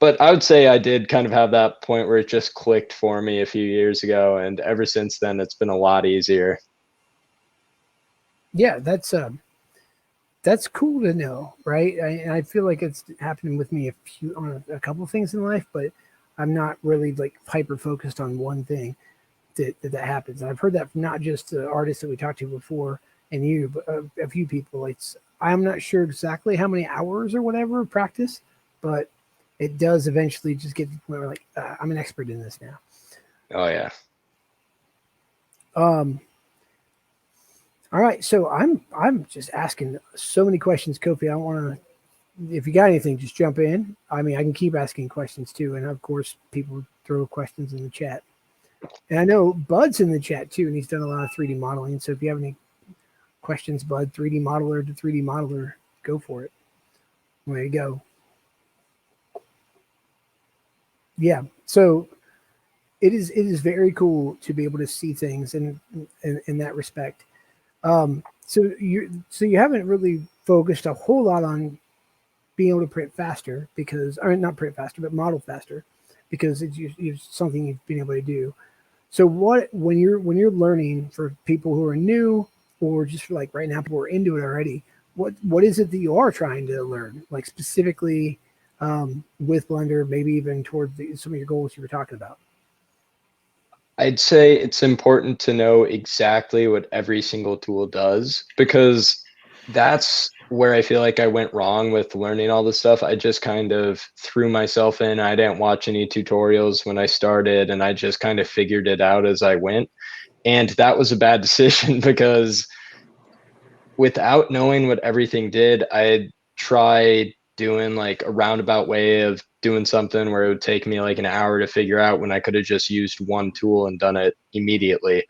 but I would say I did kind of have that point where it just clicked for me a few years ago, and ever since then it's been a lot easier. Yeah, that's cool to know, right? I feel like it's happening with me on a couple of things in life, but I'm not really like hyper focused on one thing that happens. And I've heard that from not just the artists that we talked to before and you, but a few people. I'm not sure exactly how many hours or whatever of practice, but it does eventually just get to the point where like I'm an expert in this now. Oh yeah. All right, so I'm just asking so many questions, Kofi. I don't want to. If you got anything, just jump in. I mean, I can keep asking questions too, and of course, people throw questions in the chat. And I know Bud's in the chat too, and he's done a lot of 3D modeling. So if you have any questions, Bud, 3D modeler to 3D modeler, go for it. Way to go. Yeah, so it is very cool to be able to see things in that respect. So you haven't really focused a whole lot on being able to print faster not print faster, but model faster, because it's something you've been able to do. So when you're learning, for people who are new or just for like right now people who are into it already, what is it that you are trying to learn, like specifically with Blender, maybe even towards some of your goals you were talking about? I'd say it's important to know exactly what every single tool does, because that's where I feel like I went wrong with learning all this stuff. I just kind of threw myself in. I didn't watch any tutorials when I started, and I just kind of figured it out as I went. And that was a bad decision because without knowing what everything did, I tried doing like a roundabout way of doing something where it would take me like an hour to figure out when I could have just used one tool and done it immediately.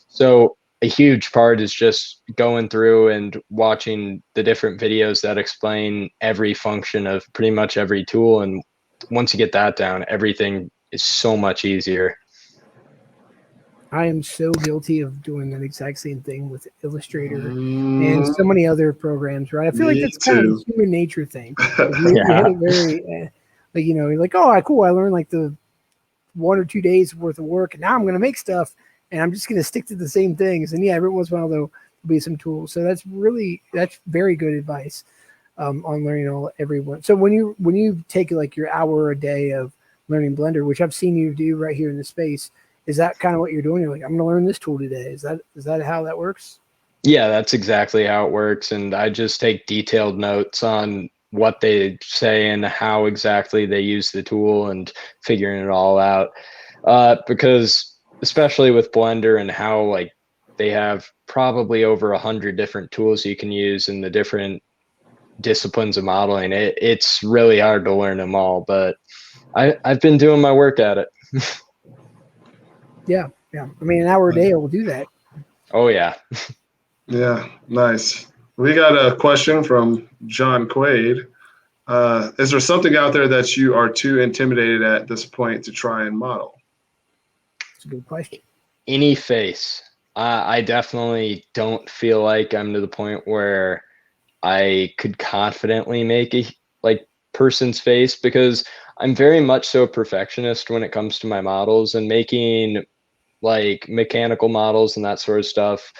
So a huge part is just going through and watching the different videos that explain every function of pretty much every tool. And once you get that down, everything is so much easier. I am so guilty of doing that exact same thing with Illustrator and so many other programs, right? I feel like that's kind of a human nature thing. You hit it very, like, you're like, oh, cool, I learned like the 1 or 2 days worth of work, and now I'm going to make stuff, and I'm just going to stick to the same things. And yeah, every once in a while there'll be some tools. So that's very good advice on learning everyone. So when you take like your hour a day of learning Blender, which I've seen you do right here in the space, is that kind of what you're doing? You're like, I'm going to learn this tool today. Is that how that works? Yeah, that's exactly how it works. And I just take detailed notes on what they say and how exactly they use the tool and figuring it all out. Because especially with Blender and how like they have probably over 100 different tools you can use in the different disciplines of modeling, it's really hard to learn them all. But I've been doing my work at it. Yeah. I mean, an hour a day will do that. Oh yeah. Yeah, nice. We got a question from John Quaid. Is there something out there that you are too intimidated at this point to try and model? That's a good question. Any face. I definitely don't feel like I'm to the point where I could confidently make a like person's face, because I'm very much so a perfectionist when it comes to my models, and making like mechanical models and that sort of stuff.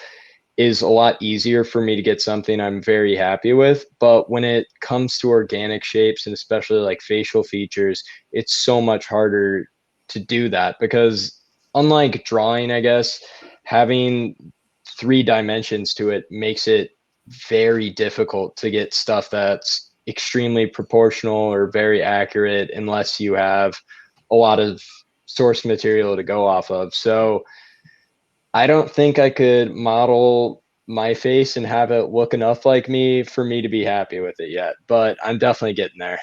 is a lot easier for me to get something I'm very happy with. But when it comes to organic shapes and especially like facial features, it's so much harder to do that because unlike drawing, I guess, having 3 dimensions to it makes it very difficult to get stuff that's extremely proportional or very accurate unless you have a lot of source material to go off of. So I don't think I could model my face and have it look enough like me for me to be happy with it yet, but I'm definitely getting there.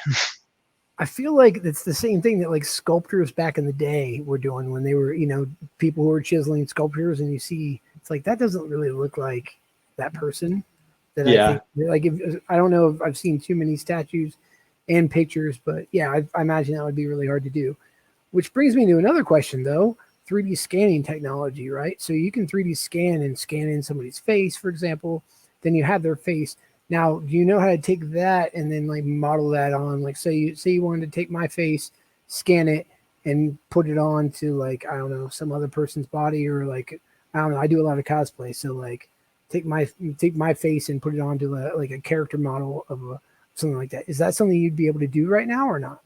I feel like it's the same thing that like sculptors back in the day were doing when they were, people who were chiseling sculptures, and you see, it's like that doesn't really look like that person. That I think, like, I don't know if I've seen too many statues and pictures, but yeah, I imagine that would be really hard to do. Which brings me to another question, though. 3D scanning technology, right? So you can 3D scan in somebody's face, for example. Then you have their face. Now, do you know how to take that and then like model that on? Like, say you wanted to take my face, scan it, and put it on to like, I don't know, some other person's body, or like, I don't know. I do a lot of cosplay, so like, take my face and put it onto a character model of something like that. Is that something you'd be able to do right now or not?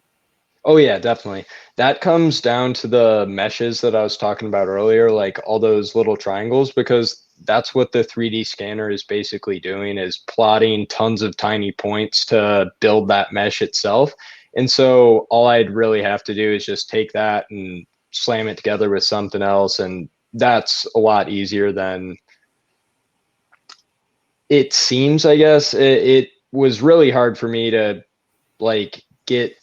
Oh yeah, definitely. That comes down to the meshes that I was talking about earlier, like all those little triangles, because that's what the 3D scanner is basically doing, is plotting tons of tiny points to build that mesh itself. And so all I'd really have to do is just take that and slam it together with something else. And that's a lot easier than it seems, I guess. It was really hard for me to like get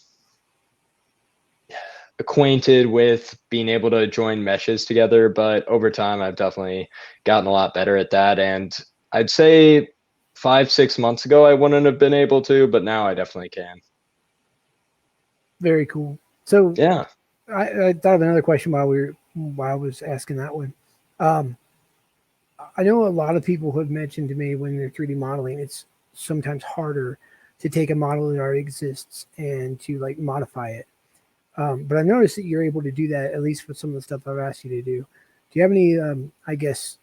acquainted with being able to join meshes together, but over time I've definitely gotten a lot better at that. And I'd say 5-6 months ago I wouldn't have been able to, but now I definitely can. Very cool. So Yeah. I thought of another question while I was asking that one. I know a lot of people have mentioned to me when they're 3D modeling, it's sometimes harder to take a model that already exists and to like modify it. But I've noticed that you're able to do that, at least with some of the stuff I've asked you to do. Do you have any, I guess,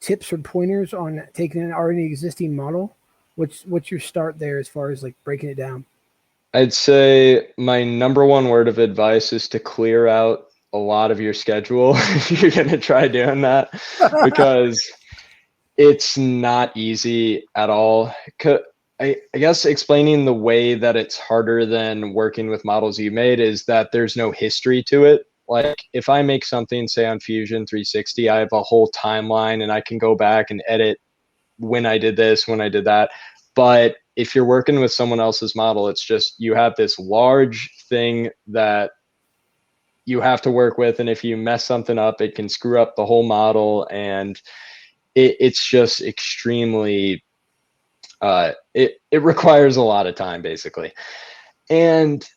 tips or pointers on taking an already existing model? What's your start there as far as like breaking it down? I'd say my number one word of advice is to clear out a lot of your schedule if you're going to try doing that, because it's not easy at all. I guess explaining the way that it's harder than working with models you made is that there's no history to it. Like if I make something, say on Fusion 360, I have a whole timeline and I can go back and edit when I did this, when I did that. But if you're working with someone else's model, it's just you have this large thing that you have to work with. And if you mess something up, it can screw up the whole model. And it's just extremely it requires a lot of time basically. And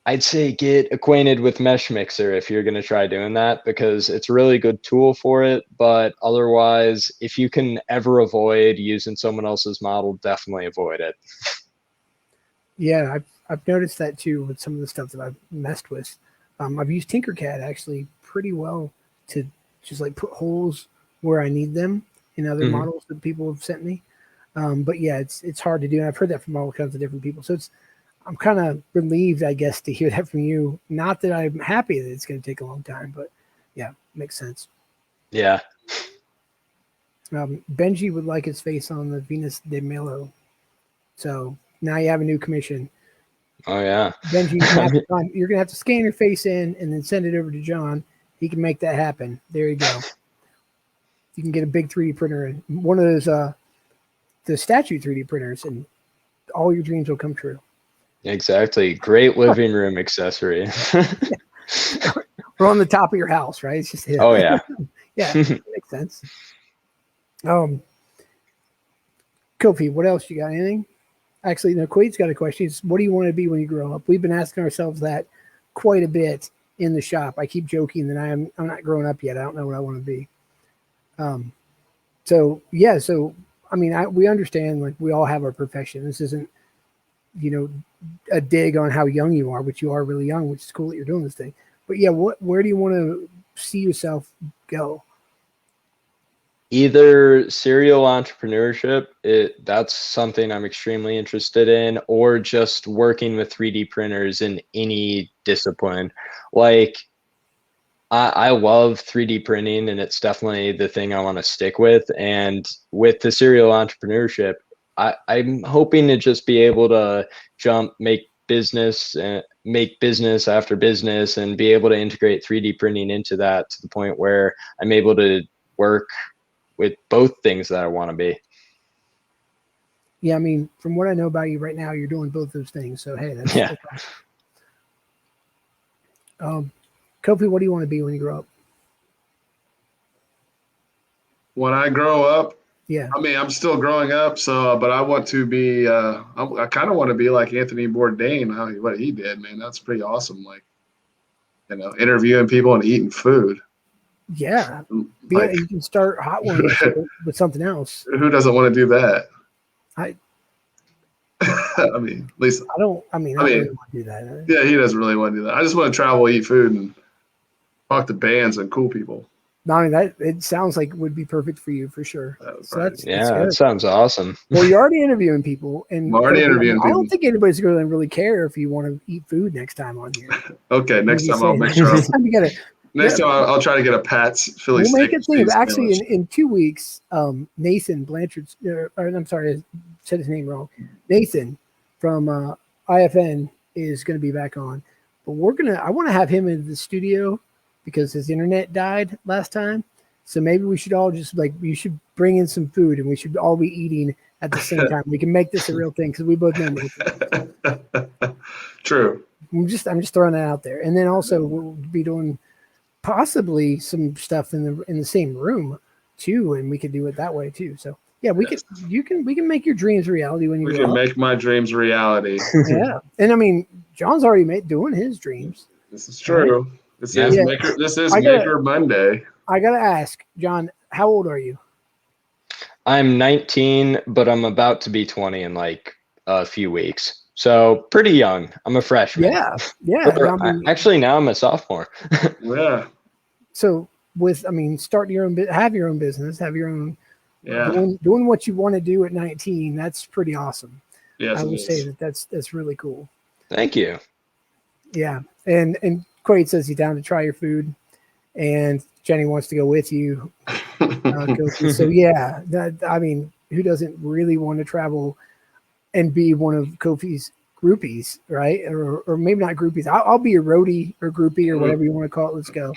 I'd say get acquainted with Mesh Mixer if you're going to try doing that, because it's a really good tool for it. But otherwise, if you can ever avoid using someone else's model, definitely avoid it. Yeah, I've noticed that too with some of the stuff that I've messed with. I've used Tinkercad actually pretty well to just like put holes where I need them in other models that people have sent me. But yeah, it's hard to do. And I've heard that from all kinds of different people. So I'm kind of relieved, I guess, to hear that from you. Not that I'm happy that it's going to take a long time, but yeah, makes sense. Yeah. Benji would like his face on the Venus de Milo. So now you have a new commission. Oh yeah. Benji, you're going to have to scan your face in and then send it over to John. He can make that happen. There you go. You can get a big 3D printer and one of those the statue 3D printers, and all your dreams will come true. Exactly. Great living room accessory. Or on the top of your house, right? It's just Oh yeah. Yeah, makes sense. Kofi, what else you got? Anything? Actually, no, Quaid's got a question. It's, what do you want to be when you grow up? We've been asking ourselves that quite a bit in the shop. I keep joking that I'm not growing up yet. I don't know what I want to be. So I mean, we understand, like, we all have our profession. This isn't, a dig on how young you are, which you are really young, which is cool that you're doing this thing. But yeah, where do you want to see yourself go? either serial entrepreneurship, that's something I'm extremely interested in, or just working with 3D printers in any discipline. Like, I love 3D printing, and it's definitely the thing I want to stick with. And with the serial entrepreneurship, I'm hoping to just be able to make business after business, and be able to integrate 3D printing into that to the point where I'm able to work with both things that I want to be. Yeah, I mean, from what I know about you right now, you're doing both those things. So hey, that's awesome. Kofi, what do you want to be when you grow up? When I grow up, Yeah. I mean, I'm still growing up, so but I want to be. I kind of want to be like Anthony Bourdain. What he did, man, that's pretty awesome. Like, interviewing people and eating food. Yeah. Like, You can start Hot Ones with something else. Who doesn't want to do that? I mean, at least I don't really want to do that. Yeah, he doesn't really want to do that. I just want to travel, eat food, and talk to bands and cool people. No, I mean, it sounds like it would be perfect for you for sure. So that sounds awesome. Well, you're already interviewing people, and I'm already interviewing people. I don't think anybody's going to really care if you want to eat food next time on here. Okay, next time I'll make sure. Next time I'll try to get a Pat's Philly steak. We'll make it thing. Actually, in 2 weeks, Nathan Blanchard's, I'm sorry, I said his name wrong. Nathan from IFN is going to be back on, but I want to have him in the studio because his internet died last time. So maybe we should all just you should bring in some food and we should all be eating at the same time. We can make this a real thing because we both know Nathan. True. I'm just throwing that out there. And then also we'll be doing possibly some stuff in the same room too, and we could do it that way too. So yeah, we can make your dreams reality when you grow up. We can make my dreams reality. Yeah. And I mean, John's already doing his dreams. This is true. Right? This is Maker Monday. I gotta ask, John, how old are you? I'm 19, but I'm about to be 20 in like a few weeks. So pretty young. I'm a freshman. Yeah. Actually, now I'm a sophomore. Yeah. So start your own, have your own business, have your own, doing what you want to do at 19. That's pretty awesome. Yes, I would say that's really cool. Thank you. Yeah. And Quaid says he's down to try your food, and Jenny wants to go with you. So yeah, who doesn't really want to travel and be one of Kofi's groupies, right? Or maybe not groupies. I'll be a roadie or groupie or whatever you want to call it. Let's go.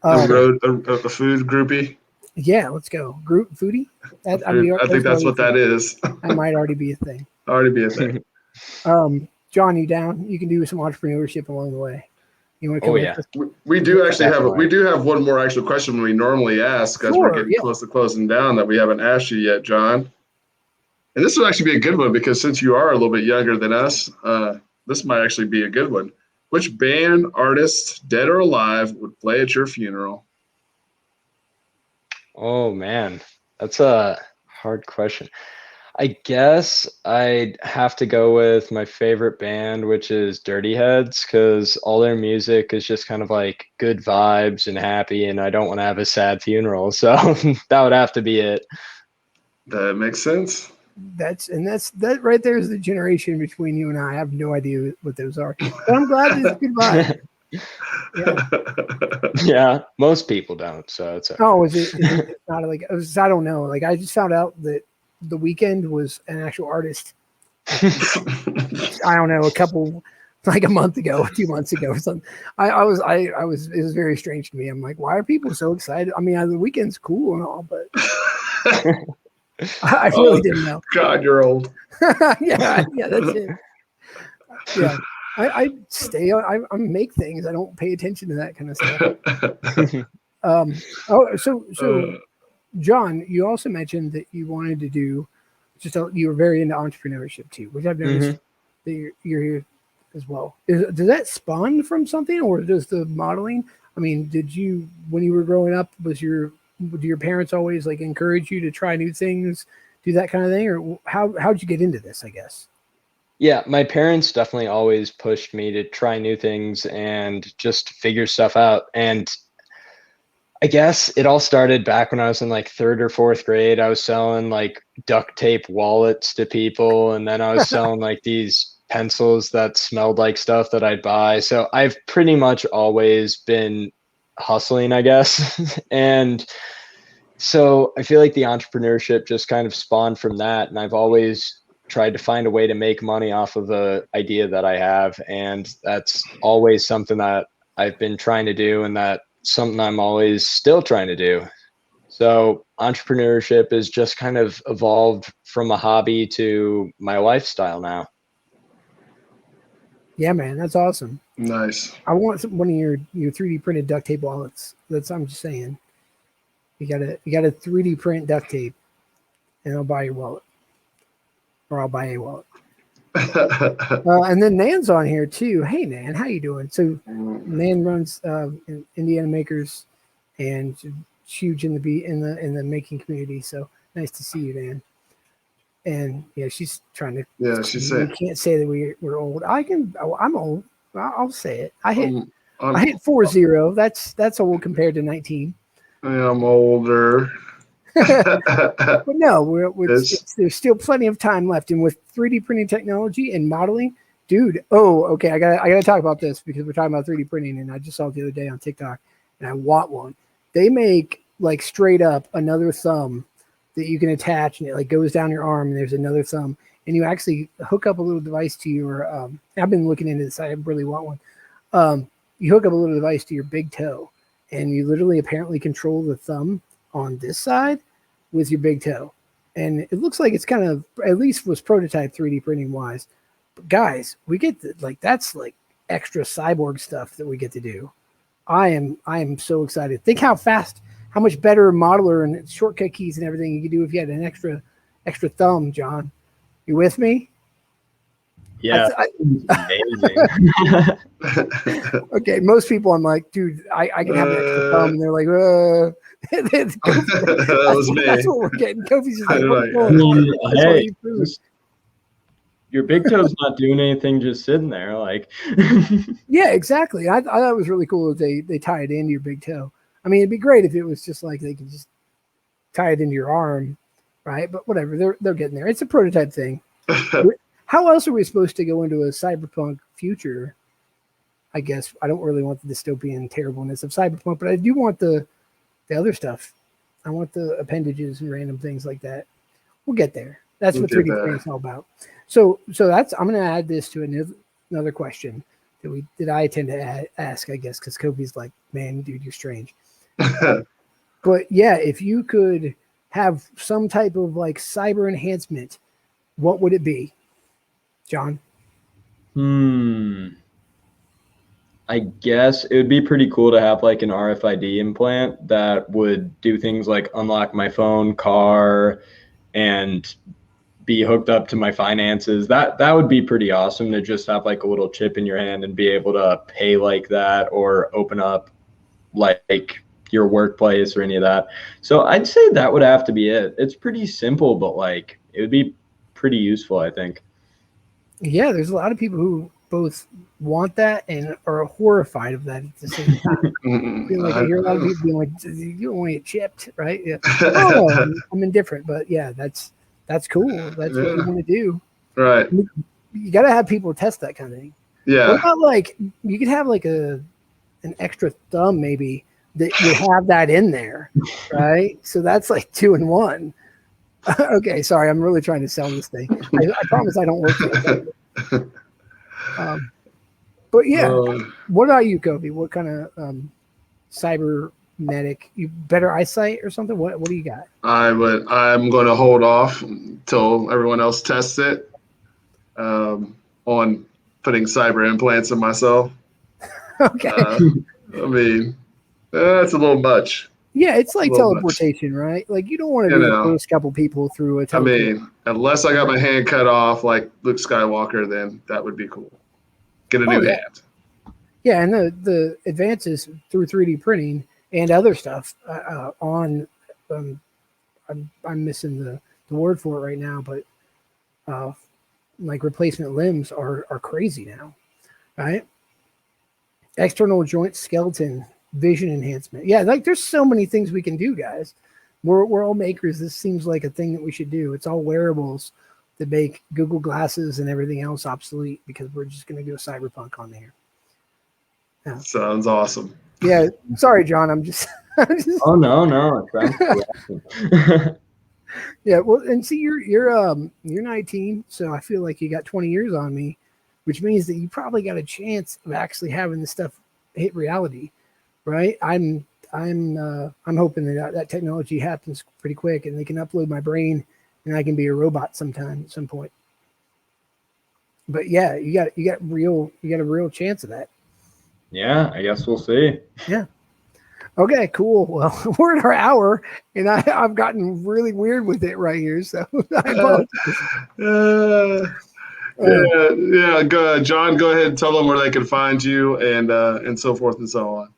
A food groupie. Yeah, let's go. Group foodie. I think that's what that is. That might already be a thing. John, you down? You can do some entrepreneurship along the way. You want to come? Oh yeah. We do have one more actual question we normally ask as we're getting close to closing down that we haven't asked you yet, John. And this would actually be a good one because since you are a little bit younger than us, this might actually be a good one. Which band, artist, dead or alive, would play at your funeral? Oh man, that's a hard question. I guess I'd have to go with my favorite band, which is Dirty Heads, because all their music is just kind of like good vibes and happy, and I don't want to have a sad funeral. So that would have to be it. That makes sense. That right there is the generation between you and I. I have no idea what those are, but I'm glad it's a good vibe. Yeah, most people don't. So it's okay. Oh, is it not like I don't know. Like I just found out that The Weeknd was an actual artist. I don't know, a month ago, 2 months ago or something. It was very strange to me. I'm like, why are people so excited? I mean, The Weeknd's cool and all, but I really didn't know. God, you're old. yeah, that's it. Yeah. I make things. I don't pay attention to that kind of stuff. So John, you also mentioned that you wanted to do you were very into entrepreneurship too, which I've noticed that you're here as well. Does that spawn from something, or does the modeling? I mean, when you were growing up, do your parents always like encourage you to try new things, do that kind of thing, or how'd you get into this, I guess? Yeah, my parents definitely always pushed me to try new things and just figure stuff out. And I guess it all started back when I was in like 3rd or 4th grade. I was selling like duct tape wallets to people, and then I was selling like these pencils that smelled like stuff that I'd buy. So I've pretty much always been hustling, I guess. And so I feel like the entrepreneurship just kind of spawned from that. And I've always tried to find a way to make money off of the idea that I have. And that's always something that I've been trying to do, and that something I'm always still trying to do. So entrepreneurship is just kind of evolved from a hobby to my lifestyle now. Yeah, man, that's awesome. Nice. I want one of your 3D printed duct tape wallets. I'm just saying. You gotta 3D print duct tape, and I'll buy your wallet, or I'll buy a wallet. And then Nan's on here too. Hey, Nan, how you doing? So Nan runs Indiana Makers, and huge in the making community. So nice to see you, Nan. And yeah, she's trying to. Yeah, she we said. can't say that we're old. I'm old. I'll say it. I hit I'm 40. That's old compared to 19. I'm older. But no, there's still plenty of time left, and with 3D printing technology and modeling, dude. Oh, okay. I gotta talk about this because we're talking about 3D printing, and I just saw it the other day on TikTok, and I want one. They make like straight up another thumb that you can attach, and it like goes down your arm, and there's another thumb, and you actually hook up a little device to your. I've been looking into this. I really want one. You hook up a little device to your big toe, and you literally apparently control the thumb on this side with your big toe. And it looks like it's kind of, at least was prototype 3D printing wise. But guys, we get that's like extra cyborg stuff that we get to do. I am so excited. Think how much better modeler and shortcut keys and everything you could do if you had an extra thumb, John. You with me? Yeah, amazing. Okay, most people I'm like, dude, I can have an extra thumb, and they're like, that was me. That's what we're getting. Kofi's just like, your big toe's not doing anything, just sitting there. Like, yeah, exactly. I thought it was really cool that they tie it into your big toe. I mean, it'd be great if it was just like they could just tie it into your arm, right? But whatever, they're getting there. It's a prototype thing. How else are we supposed to go into a cyberpunk future? I guess I don't really want the dystopian terribleness of cyberpunk, but I do want the other stuff. I want the appendages and random things like that. We'll get there. That's what 3D printing is all about. So that's, I'm going to add this to another question that I tend to ask, I guess, because Kobe's like, man, dude, you're strange. But yeah, if you could have some type of like cyber enhancement, what would it be, John? I guess it would be pretty cool to have like an RFID implant that would do things like unlock my phone, car, and be hooked up to my finances. That would be pretty awesome to just have like a little chip in your hand and be able to pay like that, or open up like your workplace or any of that. So I'd say that would have to be it. It's pretty simple, but like it would be pretty useful, I think. Yeah, there's a lot of people who both want that and are horrified of that at the same time. I hear a lot of people being like, "You don't want to get chipped, right?" Yeah. Oh, I'm indifferent, but yeah, that's cool. That's what you want to do, right? You got to have people test that kind of thing. Yeah. What about like you could have like an extra thumb maybe that would have that in there, right? So that's like 2 in 1. Okay, sorry, I'm really trying to sell this thing. I promise I don't work for it. But yeah, what about you, Kobe? What kind of cybernetic? You better eyesight or something? What do you got? I'm going to hold off until everyone else tests it on putting cyber implants in myself. Okay. I mean, that's a little much. Yeah, it's like teleportation, right? Like you don't want to be the first couple people through a teleport. I mean, unless I got my hand cut off like Luke Skywalker, then that would be cool. Get a new hand. Yeah, and the advances through 3D printing and other stuff on I'm missing the word for it right now, but like replacement limbs are crazy now, right? External joint skeleton Vision enhancement. Yeah, like there's so many things we can do, guys. We're all makers. This seems like a thing that we should do. It's all wearables that make Google Glasses and everything else obsolete because we're just going to do a cyberpunk on there. Yeah. Sounds awesome. Yeah. Sorry, John. I'm just. Oh no. Yeah. Well, and see, you're 19, so I feel like you got 20 years on me, which means that you probably got a chance of actually having this stuff hit reality, right? I'm hoping that technology happens pretty quick and they can upload my brain and I can be a robot sometime at some point. But yeah, you got a real chance of that. Yeah, I guess we'll see. Yeah. Okay, cool. Well, we're at our hour and I've gotten really weird with it right here. So I apologize. Yeah. Go, John, go ahead and tell them where they can find you and so forth and so on.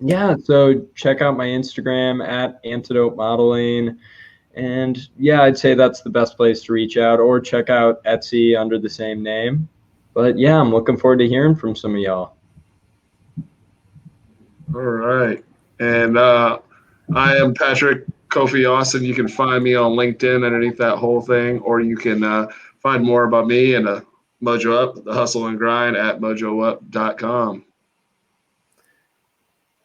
Yeah, so check out my Instagram at Antidote Modeling. And yeah, I'd say that's the best place to reach out, or check out Etsy under the same name. But yeah, I'm looking forward to hearing from some of y'all. All right. And I am Patrick Kofi Austin. You can find me on LinkedIn underneath that whole thing, or you can find more about me and Mojo Up, the hustle and grind at mojoup.com.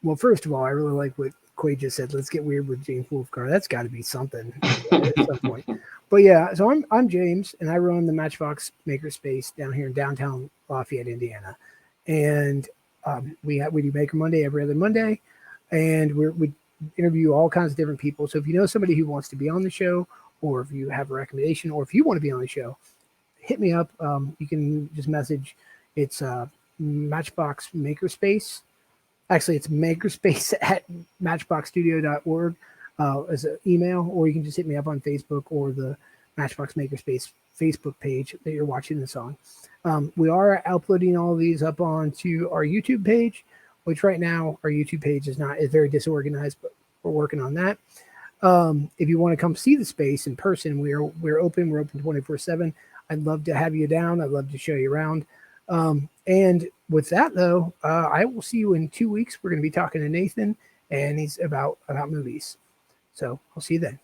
Well, first of all, I really like what Quade just said. Let's get weird with James Wolfcar. That's got to be something at some point. But yeah, so I'm James, and I run the MatchBOX Makerspace down here in downtown Lafayette, Indiana, and we do Maker Monday every other Monday, and we interview all kinds of different people. So if you know somebody who wants to be on the show, or if you have a recommendation, or if you want to be on the show, hit me up. You can just message. It's MatchBOX Makerspace. Actually, it's makerspace at matchboxstudio.org as an email, or you can just hit me up on Facebook or the MatchBOX Makerspace Facebook page that you're watching this on. We are uploading all of these up onto our YouTube page, which right now our YouTube page is very disorganized, but we're working on that. If you want to come see the space in person, we're open. We're open 24/7. I'd love to have you down. I'd love to show you around. And with that, though, I will see you in 2 weeks. We're going to be talking to Nathan, and he's about movies. So I'll see you then.